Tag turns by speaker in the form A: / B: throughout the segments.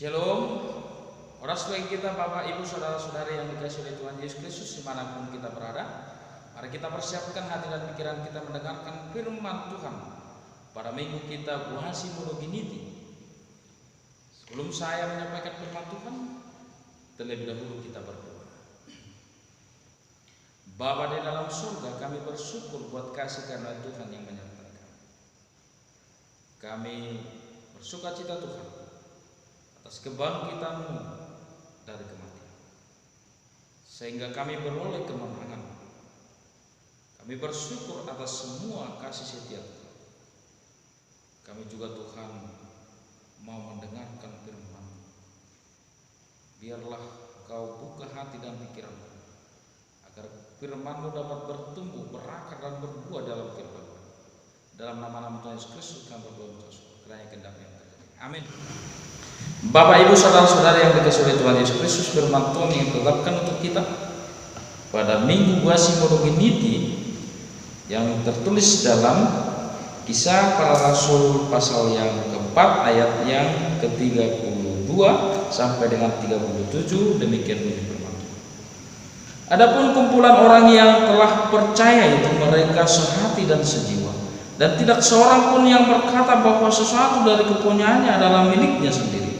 A: Shalom. Orang sebagai kita, Bapak, Ibu, Saudara-saudari yang dikasihi oleh Tuhan Yesus Kristus dimanapun kita berada, mari kita persiapkan hati dan pikiran kita mendengarkan firman Tuhan pada minggu kita Buhasi Monoginiti. Sebelum saya menyampaikan firman Tuhan, terlebih dahulu kita berdoa. Bapa di dalam surga, kami bersyukur buat kasih karena Tuhan yang menyertai kami. Kami bersukacita Tuhan atas kebangkitan-Mu dari kematian, sehingga kami beroleh kemenangan. Kami bersyukur atas semua kasih setia Tuhan. Kami juga Tuhan mau mendengarkan firman. Biarlah Kau buka hati dan pikiran, agar firman-Mu dapat bertumbuh, berakar dan berbuah dalam kehidupan. Dalam nama Tuhan Yesus Kristus kami berdoa, kiranya kehendak yang terjadi. Amin. Bapak, Ibu, Saudara-saudari yang dikasihi oleh Tuhan Yesus Kristus, firman Tuhan yang ditetapkan untuk kita pada minggu Buhasi Monoginiti yang tertulis dalam Kisah Para Rasul pasal yang keempat ayat yang ke-32 sampai dengan 37. Demikian bunyi firman Tuhan. Adapun kumpulan orang yang telah percaya itu mereka sehati dan sejiwa, dan tidak seorang pun yang berkata bahwa sesuatu dari kepunyaannya adalah miliknya sendiri,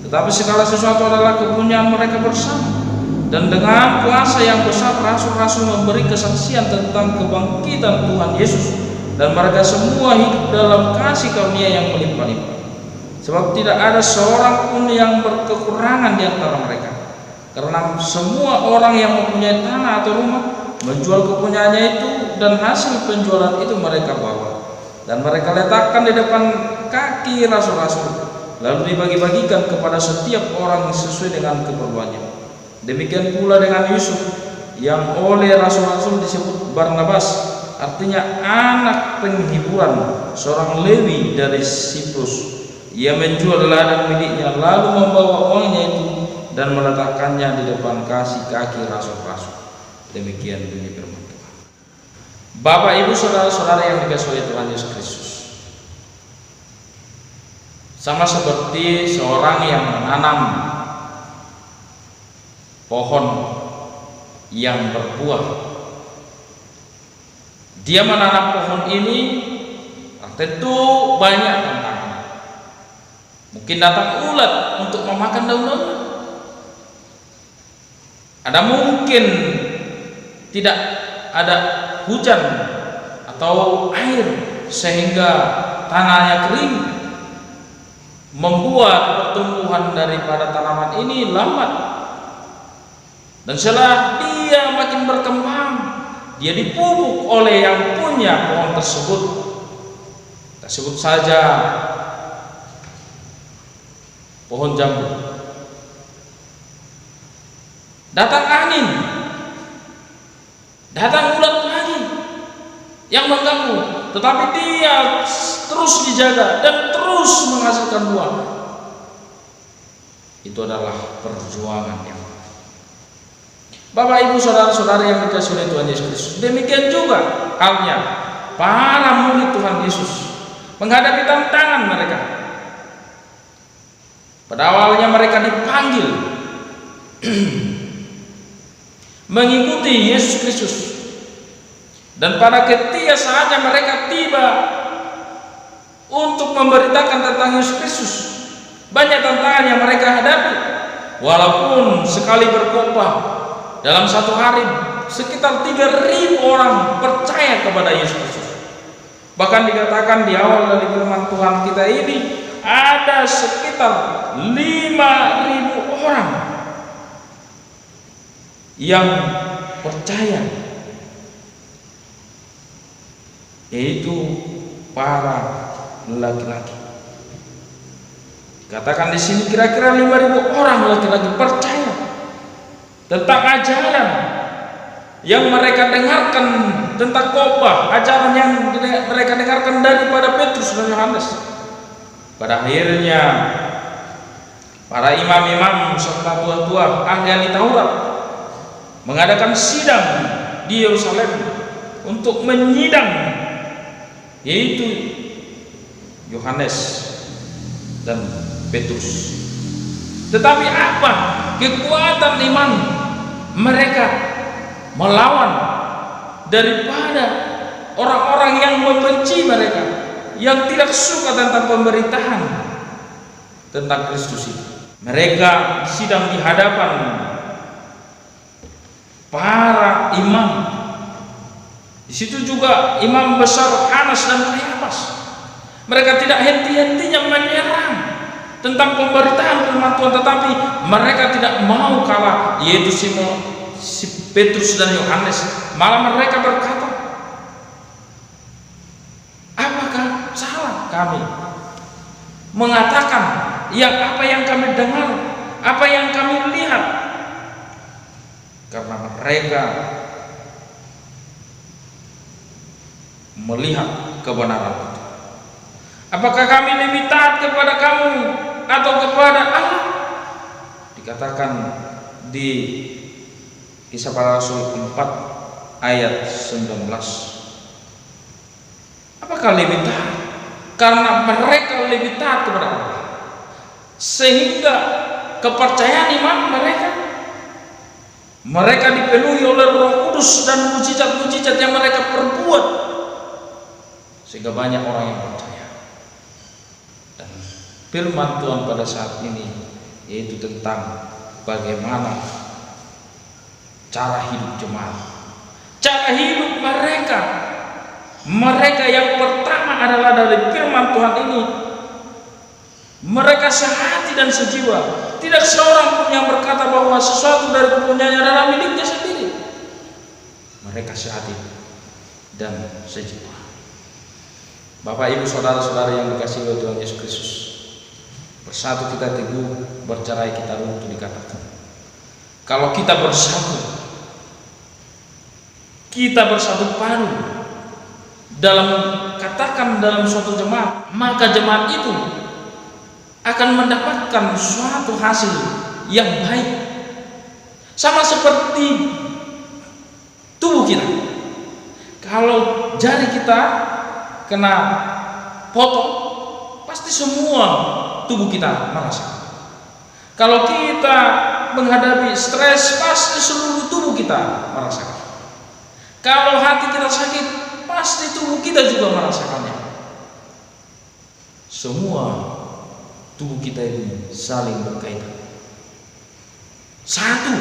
A: tetapi segala sesuatu adalah kepunyaan mereka bersama. Dan dengan kuasa yang besar rasul-rasul memberi kesaksian tentang kebangkitan Tuhan Yesus, dan mereka semua hidup dalam kasih karunia yang melimpah-limpah. Sebab tidak ada seorang pun yang berkekurangan di antara mereka, karena semua orang yang mempunyai tanah atau rumah menjual kepunyaannya itu, dan hasil penjualan itu mereka bawa, dan mereka letakkan di depan kaki rasul-rasul, lalu dibagi-bagikan kepada setiap orang sesuai dengan keperluannya. Demikian pula dengan Yusuf, yang oleh rasul-rasul disebut Barnabas, artinya anak penghiburan, seorang Lewi dari Siprus. Ia menjual ladang miliknya, lalu membawa uangnya itu dan meletakkannya di depan kaki rasul-rasul. Demikian bunyi firman Tuhan. Bapak, Ibu, Saudara-saudara yang dikasihi oleh Tuhan Yesus Kristus, sama seperti seorang yang menanam pohon yang berbuah. Dia menanam pohon ini tentu banyak tantangan. Mungkin datang ulat untuk memakan daun-daunnya. Ada mungkin tidak ada hujan atau air sehingga tanahnya kering, membuat pertumbuhan daripada tanaman ini lambat. Dan setelah dia makin berkembang, dia dipupuk oleh yang punya pohon tersebut. Kita sebut saja pohon jambu. Datang angin, datang ulat lagi yang mengganggu, tetapi dia terus dijaga dan terus menghasilkan buah. Itu adalah perjuangan yang Bapak, Ibu, Saudara-saudara yang dikasihi oleh Tuhan Yesus Kristus. Demikian juga halnya para murid Tuhan Yesus menghadapi tantangan mereka. Pada awalnya mereka dipanggil mengikuti Yesus Kristus, dan pada ketika saatnya mereka tiba untuk memberitakan tentang Yesus Kristus, banyak tantangan yang mereka hadapi. Walaupun sekali berkhotbah dalam satu hari sekitar 3.000 orang percaya kepada Yesus Kristus. Bahkan dikatakan di awal dari firman Tuhan kita ini ada sekitar 5.000 orang yang percaya, yaitu para laki-laki. Katakan di sini kira-kira 5.000 orang laki-laki percaya tentang ajaran yang mereka dengarkan, tentang khotbah, ajaran yang mereka dengarkan daripada Petrus dan Yohanes. Pada akhirnya para imam-imam serta tua-tua ahli Taurat mengadakan sidang di Yerusalem untuk menyidang, yaitu Yohanes dan Petrus. Tetapi apa kekuatan iman mereka melawan daripada orang-orang yang membenci mereka, yang tidak suka tentang pemberitahan tentang Kristus itu. Mereka sidang di hadapan para imam. Di situ juga imam besar Hanas dan Kayafas. Mereka tidak henti-hentinya menyerang tentang pemberitaan firman Tuhan, tetapi mereka tidak mau kalah, yaitu si Petrus dan Yohanes. Malah mereka berkata, apakah salah kami mengatakan apa yang kami dengar, apa yang kami lihat? Karena mereka melihat kebenaran itu. Apakah kami lebih taat kepada kamu atau kepada Allah? Dikatakan di Kisah Para Rasul 4 ayat 19. Apakah lebih taat? Karena mereka lebih taat kepada Allah, sehingga kepercayaan iman mereka dipenuhi oleh Roh Kudus dan mujizat-mujizat yang mereka perbuat, sehingga banyak orang yang percaya. Dan firman Tuhan pada saat ini yaitu tentang bagaimana cara hidup jemaat, cara hidup mereka yang pertama adalah dari firman Tuhan ini. Mereka sehati dan sejiwa. Tidak seorang pun yang berkata bahwa sesuatu dari kepunyaannya adalah miliknya sendiri. Mereka sehati dan sejiwa. Bapak, Ibu, saudara-saudara yang dikasihi oleh Tuhan Yesus Kristus, bersatu kita teguh, bercerai kita runtuh, dikatakan. Kalau kita bersatu padu dalam suatu jemaat, maka jemaat itu akan mendapatkan suatu hasil yang baik. Sama seperti tubuh kita. Kalau jari kita kena potong, pasti semua tubuh kita merasakan. Kalau kita menghadapi stres, pasti seluruh tubuh kita merasakan. Kalau hati kita sakit, pasti tubuh kita juga merasakannya. Semua tubuh kita ini saling berkaitan, satu,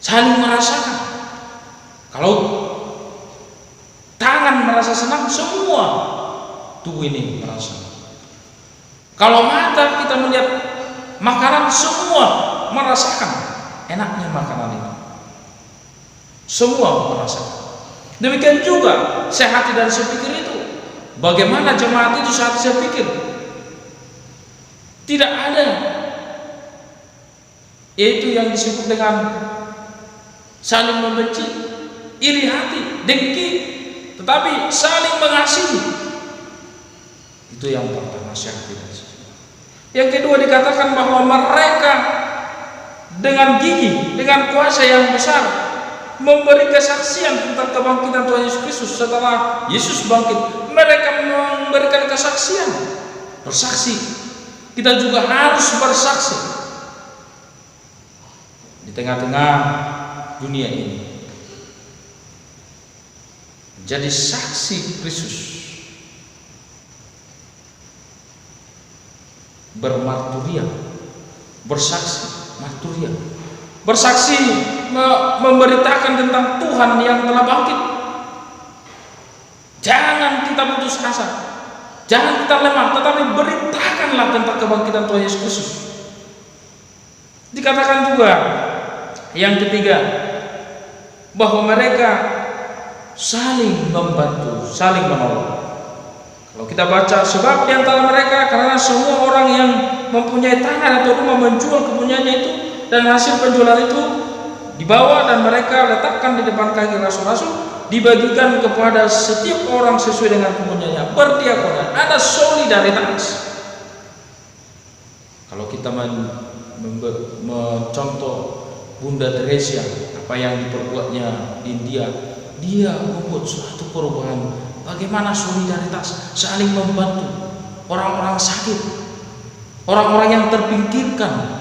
A: saling merasakan. Kalau tangan merasa senang, semua tubuh ini merasakan. Kalau mata kita melihat makanan, semua merasakan enaknya makanan itu. Semua merasakan. Demikian juga sehati dan sepikir itu. Bagaimana jemaat itu sehati sepikir? Tidak ada yaitu yang disebut dengan saling membenci, iri hati, dengki, tetapi saling mengasihi. Itu yang pertama, sehati dan sepikir. Yang kedua dikatakan bahwa mereka dengan gigih, dengan kuasa yang besar memberi kesaksian tentang kebangkitan Tuhan Yesus Kristus. Setelah Yesus bangkit, mereka memberikan kesaksian, bersaksi. Kita juga harus bersaksi di tengah-tengah dunia ini, menjadi saksi Kristus, bermarturia, bersaksi, marturia, bersaksi, memberitakan tentang Tuhan yang telah bangkit. Jangan kita putus asa, jangan kita lemah, tetapi beritakanlah tentang kebangkitan Tuhan Yesus Kristus. Dikatakan juga yang ketiga, bahwa mereka saling membantu, saling menolong. Kalau kita baca, sebab di antara mereka, karena semua orang yang mempunyai tanah atau rumah menjual kepunyaannya itu, dan hasil penjualan itu dibawa dan mereka letakkan di depan kaki rasul-rasul, dibagikan kepada setiap orang sesuai dengan kepunyaannya. Berdiakonia, ada solidaritas. Kalau kita mencontoh Bunda Teresa, apa yang diperbuatnya di India, dia membuat suatu perubahan. Bagaimana solidaritas, saling membantu orang-orang sakit, orang-orang yang terpinggirkan.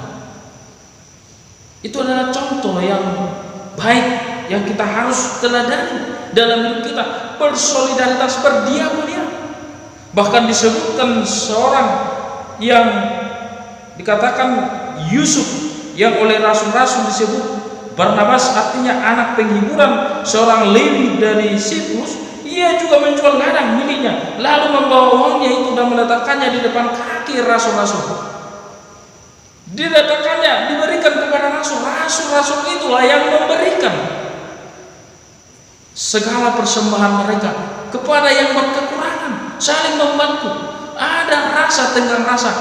A: Itu adalah contoh yang baik yang kita harus teladani dalam hidup kita. Bersolidaritas, berdiakonia. Bahkan disebutkan seorang yang dikatakan Yusuf, yang oleh rasul-rasul disebut Barnabas, artinya anak penghiburan, seorang Lewi dari Siprus. Ia juga menjual ladang miliknya, lalu membawa uangnya itu dan meletakkannya di depan kaki rasul-rasul. Diletakkannya, diberikan kepada rasul. Rasul-rasul itulah yang memberikan segala persembahan mereka kepada yang berkekurangan, saling membantu. Ada rasa tenggang rasa.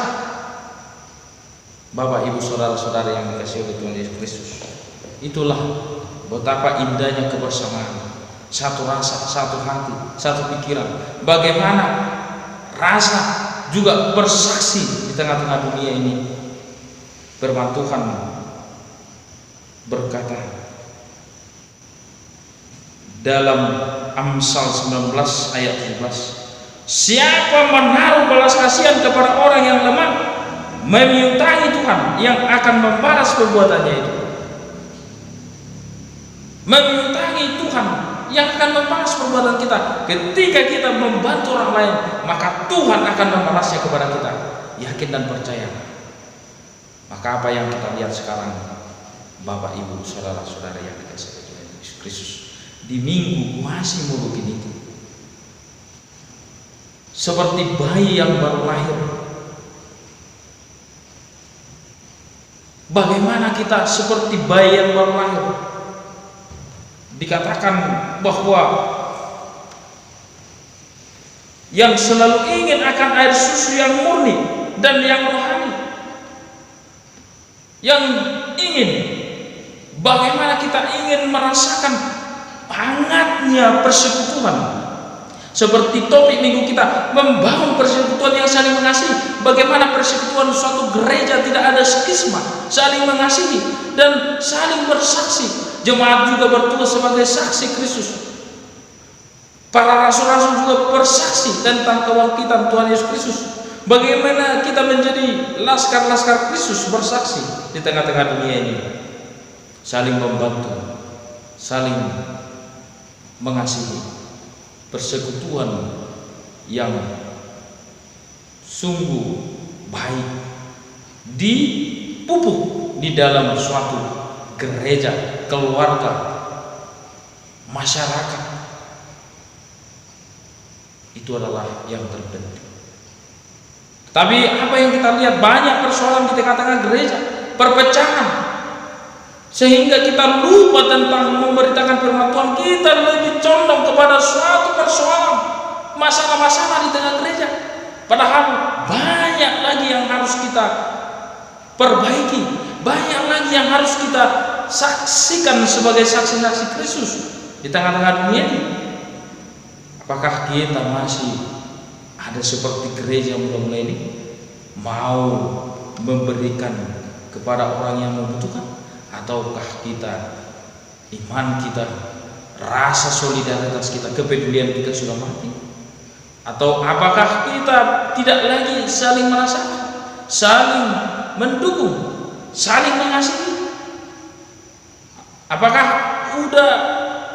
A: Bapak, ibu, saudara-saudara yang dikasihi oleh Tuhan Yesus Kristus, itulah betapa indahnya kebersamaan. Satu rasa, satu hati, satu pikiran. Bagaimana rasa juga bersaksi di tengah-tengah dunia ini. Firman Tuhan berkata dalam Amsal 19 ayat 17, siapa menaruh belas kasihan kepada orang yang lemah, memintai Tuhan yang akan membalas perbuatannya itu. Memintai Tuhan yang akan membalas perbuatan kita. Ketika kita membantu orang lain, maka Tuhan akan membalasnya kepada kita. Yakin dan percaya. Maka apa yang kita lihat sekarang, Bapak, Ibu, saudara-saudara yang dikasihi Tuhan Yesus Kristus, di minggu masih mungkin itu seperti bayi yang baru lahir. Bagaimana kita seperti bayi yang baru lahir? Dikatakan bahwa yang selalu ingin akan air susu yang murni dan yang rohani, yang ingin bagaimana kita ingin merasakan hangatnya persekutuan. Seperti topik minggu kita, membangun persekutuan yang saling mengasihi. Bagaimana persekutuan suatu gereja tidak ada skisma, saling mengasihi dan saling bersaksi. Jemaat juga bertugas sebagai saksi Kristus. Para rasul-rasul juga bersaksi tentang kebangkitan Tuhan Yesus Kristus. Bagaimana kita menjadi laskar-laskar Kristus bersaksi di tengah-tengah dunia ini. Saling membantu, saling mengasihi. Persekutuan yang sungguh baik dipupuk di dalam suatu gereja, keluarga, masyarakat. Itu adalah yang terpenting. Tapi apa yang kita lihat, banyak persoalan di tengah-tengah gereja, perpecahan, sehingga kita lupa tentang memberitakan firman Tuhan. Kita lebih condong kepada suatu persoalan, masalah-masalah di tengah gereja. Padahal banyak lagi yang harus kita perbaiki, banyak lagi yang harus kita saksikan sebagai saksi-saksi Kristus di tengah-tengah dunia ini. Apakah kita masih ada seperti gereja mula-mula ini, mau memberikan kepada orang yang membutuhkan? Ataukah kita, iman kita, rasa solidaritas kita, kepedulian kita sudah mati? Atau apakah kita tidak lagi saling merasakan, saling mendukung, saling mengasihi? Apakah sudah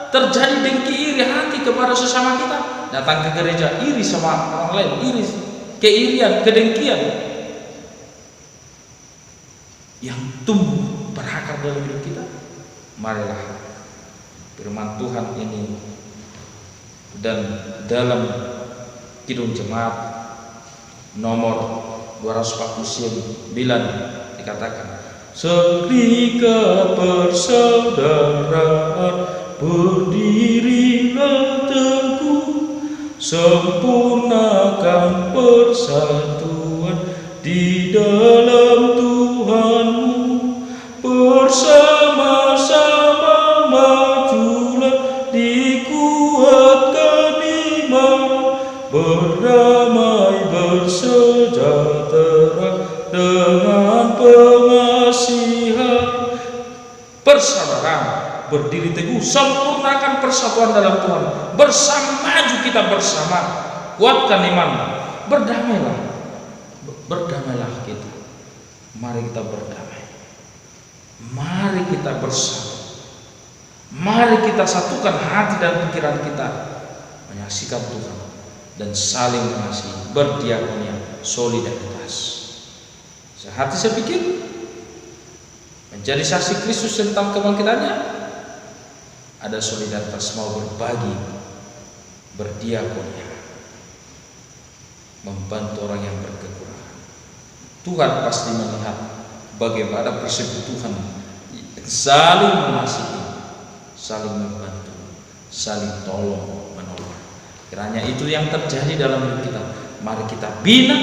A: terjadi dengki iri hati kepada sesama kita? Datang ke gereja iri sama orang lain, iri, keirian, kedengkian yang tumbuh berakar dalam hidup kita. Marilah firman Tuhan ini dan dalam Kidung Jemaat nomor 249 dikatakan, seketika persaudaraan berdirilah teguh, sempurnakan persatuan di dalam Tuhanmu. Bersama-sama majulah, dikuatkan iman, berdamai bersejahtera dengan pengasihan. Persaudaraan berdiri teguh, sempurnakan persatuan dalam Tuhan. Bersama maju kita bersama, kuatkan iman, berdamailah kita. Mari kita berdamai. Mari kita bersatu. Mari kita satukan hati dan pikiran kita menyaksikan Tuhan dan saling mengasihi, berdiakonia, solidaritas. Sehati sepikir menjadi saksi Kristus tentang kebangkitannya, ada solidaritas mau berbagi, berdiakonia, membantu orang yang berkekurangan. Tuhan pasti melihat bagaimana persekutuan saling mengasihi, saling membantu, saling tolong menolong. Kiranya itu yang terjadi dalam hidup kita. Mari kita bina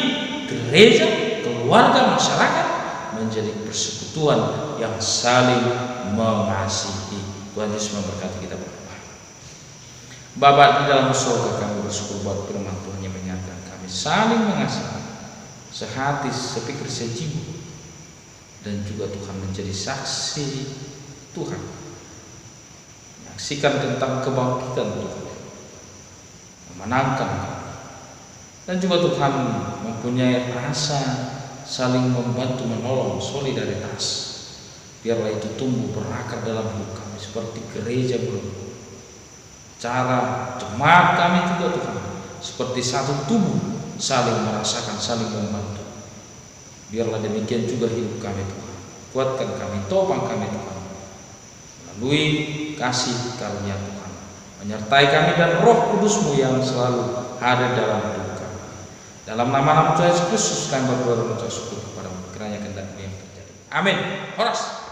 A: gereja, keluarga, masyarakat menjadi persekutuan yang saling mengasihi. Tuhan Yesus memberkati kita berdua. Bapa di dalam surga, kami bersyukur buat firman Tuhan yang menyatakan kami saling mengasihi, sehati, sepikir, sejiwa, dan juga Tuhan menjadi saksi Tuhan, menyaksikan tentang kebangkitan Tuhan, memenangkan kami, dan juga Tuhan mempunyai rasa saling membantu, menolong, solidaritas. Biarlah itu tumbuh berakar dalam hidup kami seperti gereja berumur. Cara jemaat kami juga Tuhan seperti satu tubuh, saling merasakan, saling membantu. Biarlah demikian juga hidup kami Tuhan. Kuatkan kami, topang kami Tuhan, melalui kasih karunia Tuhan. Menyertai kami dan Roh Kudus-Mu yang selalu ada dalam hidup kami. Dalam nama Tuhan Yesus Kristus kami berdoa dan mengucap syukur kepada-Mu. Kiranya kehendak-Mu yang terjadi. Amin. Horas.